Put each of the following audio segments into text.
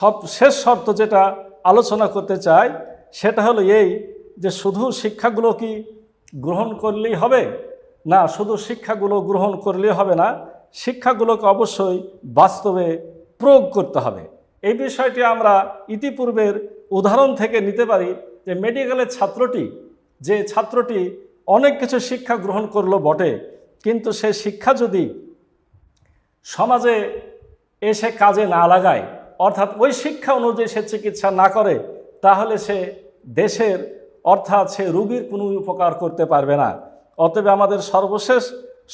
সব শেষ শর্ত যেটা আলোচনা করতে চাই সেটা হলো এই যে শুধু শিক্ষাগুলো কি গ্রহণ করলেই হবে না, শুধু শিক্ষাগুলো গ্রহণ করলেই হবে না, শিক্ষাগুলোকে অবশ্যই বাস্তবে প্রয়োগ করতে হবে। এই বিষয়টি আমরা ইতিপূর্বের উদাহরণ থেকে নিতে পারি যে মেডিকেলের ছাত্রটি অনেক কিছু শিক্ষা গ্রহণ করলো বটে, কিন্তু সে শিক্ষা যদি সমাজে এসে কাজে না লাগায়, অর্থাৎ ওই শিক্ষা অনুযায়ী সে চিকিৎসা না করে, তাহলে সে দেশের অর্থাৎ সে রোগীর কোনো উপকার করতে পারবে না। অতএব আমাদের সর্বশেষ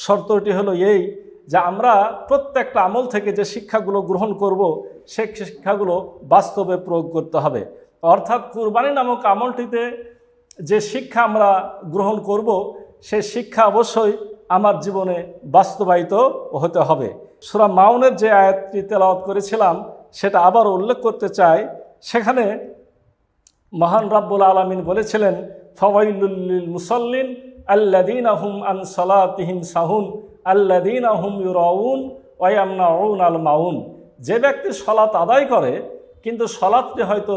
শর্তটি হলো এই যে আমরা প্রত্যেকটা আমল থেকে যে শিক্ষাগুলো গ্রহণ করব সে শিক্ষাগুলো বাস্তবে প্রয়োগ করতে হবে। অর্থাৎ কুরবানি নামক আমলটিতে যে শিক্ষা আমরা গ্রহণ করব সে শিক্ষা অবশ্যই আমার জীবনে বাস্তবায়িত হতে হবে। সূরা মাউনের যে আয়াতটি তেলাওয়াত করেছিলাম সেটা আবার উল্লেখ করতে চাই। সেখানে মহান রাব্বুল আলামিন বলেছিলেন, ফাওয়াইলুল লিল মুসাল্লিন আল্লাযীনা হুম আন সালাতিহিম সাহুন আল্লাযীনা হুম ইউরাউন ওয়া ইয়ামনাউনাল মাউন। যে ব্যক্তি সালাত আদায় করে কিন্তু সালাতটি হয়তো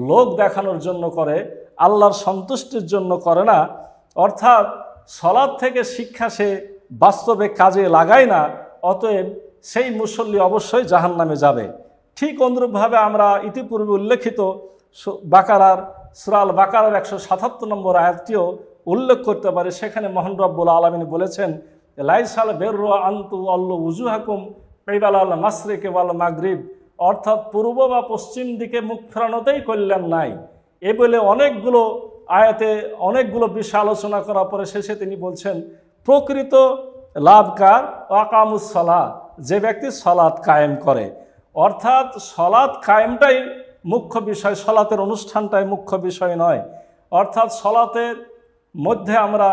লোক দেখানোর জন্য করে, আল্লাহর সন্তুষ্টির জন্য করে না, অর্থাৎ সালাত থেকে শিক্ষা সে বাস্তবে কাজে লাগায় না, অতএব সেই মুসল্লি অবশ্যই জাহান্নামে যাবে। ঠিক অনুরূপভাবে আমরা ইতিপূর্বে উল্লেখিত সূরা আল বাকারার 177 নম্বর আয়াতটিও উল্লেখ করতে পারে। সেখানে মহান রব্বুল আলামিন বলেছেন, লাইসাল বিররু আন তুওয়াল্লু উজুহাকুম কিবালাল মাশরিকি ওয়াল মাগরিব, অর্থাৎ পূর্ব বা পশ্চিম দিকে মুখ ফেরানোতেই কল্যাণ নাই। এ বলে অনেকগুলো আয়াতে অনেকগুলো বিষয় আলোচনা করার পরে শেষে তিনি বলছেন, প্রকৃত লাভকার আকামুস সালাহ, যে ব্যক্তি সালাত কায়েম করে। অর্থাৎ সালাত কায়েমটাই মুখ্য বিষয়, সালাতের অনুষ্ঠানটাই মুখ্য বিষয় নয়। অর্থাৎ সালাতের মধ্যে আমরা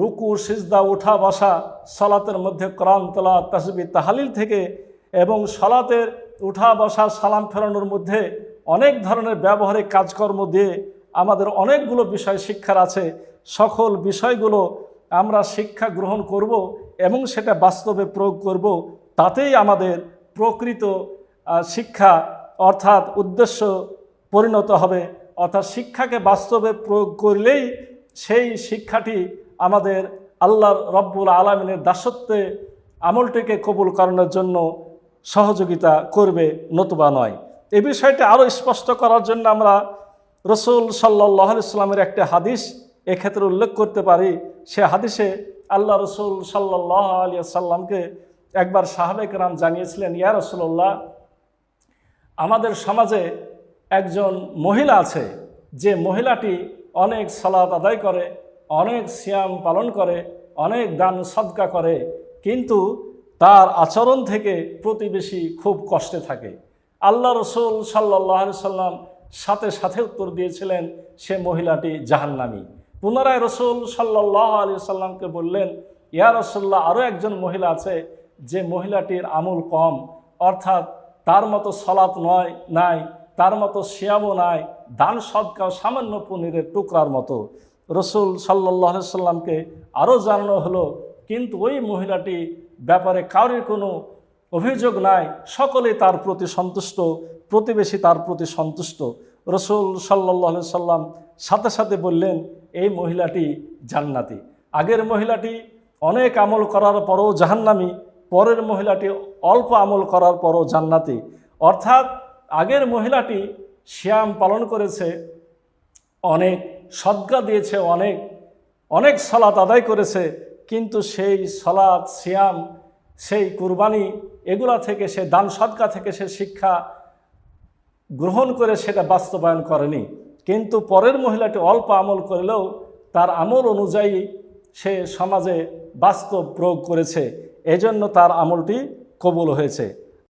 রুকু সিজদা উঠা বসা, সালাতের মধ্যে কোরআন তেলাওয়াত তাসবিহ তাহলিল থেকে এবং সালাতের উঠা বসা সালাম ফেরানোর মধ্যে অনেক ধরনের ব্যবহারিক কাজকর্ম দিয়ে আমাদের অনেকগুলো বিষয় শিক্ষার আছে। সকল বিষয়গুলো আমরা শিক্ষা গ্রহণ করব এবং সেটা বাস্তবে প্রয়োগ করব, তাতেই আমাদের প্রকৃত শিক্ষা অর্থাৎ উদ্দেশ্য পরিণত হবে। অর্থাৎ শিক্ষাকে বাস্তবে প্রয়োগ করলেই সেই শিক্ষাটি আমাদের আল্লাহর রব্বুল আলামিনের দাসত্বে আমলটিকে কবুল করানোর জন্য সহযোগিতা করবে, নতুবা নয়। এই বিষয়টি আরও স্পষ্ট করার জন্য আমরা রাসূল সাল্লাল্লাহু আলাইহি ওয়াসাল্লামের একটা হাদিস এক্ষেত্রে উল্লেখ করতে পারি। সে হাদিসে আল্লাহ রাসূল সাল্লাল্লাহু আলাইহি ওয়াসাল্লামকে একবার সাহাবায়ে কেরাম জানিয়েছিলেন, ইয়া রাসূলুল্লাহ, আমাদের সমাজে একজন মহিলা আছে, যে মহিলাটি অনেক সালাত আদায় করে, অনেক সিয়াম পালন করে, অনেক দান সদকা করে, কিন্তু তার আচরণ থেকে প্রতিবেশী খুব কষ্টে থাকে। আল্লাহ রাসূল সাল্লাল্লাহু আলাইহি ওয়াসাল্লাম সাথে সাথে উত্তর দিয়েছিলেন, সে মহিলাটি জাহান্নামী। পুনরায় রাসূল সাল্লাল্লাহু আলাইহি ওয়াসাল্লামকে বললেন, ইয়া রাসূলুল্লাহ, আরও একজন মহিলা আছে, যে মহিলাটির আমল কম, অর্থাৎ তার মতো সালাত নাই, তার মতো সিয়ামও নাই, দান সদকাও সামান্য পনিরের টুকরার মতো। রাসূল সাল্লাল্লাহু আলাইহি ওয়াসাল্লামকে আরও জানানো হলো, কিন্তু ওই মহিলাটি ব্যাপারে কারোর কোনো অভিযোগ নাই, সকলেই তার প্রতি সন্তুষ্ট, প্রতিবেশী তার প্রতি সন্তুষ্ট। রাসূল সাল্লাল্লাহু আলাইহি ওয়াসাল্লাম সাথে সাথে বললেন, এই মহিলাটি জান্নাতি। আগের মহিলাটি অনেক আমল করার পরও জাহান্নামী, পরের মহিলাটি অল্প আমল করার পরও জান্নাতি। অর্থাৎ আগের মহিলাটি সিয়াম পালন করেছে, অনেক সদকা দিয়েছে, অনেক সালাত আদায় করেছে, কিন্তু সেই সালাত সিয়াম সেই কুরবানি এগুলা থেকে সে দান সদকা থেকে সে শিক্ষা গ্রহণ করে সেটা বাস্তবায়ন করেনি। কিন্তু পরের মহিলাটি অল্প আমল করলেও তার আমল অনুযায়ী সে সমাজে বাস্তব প্রয়োগ করেছে, এজন্য তার আমলটি কবুল হয়েছে।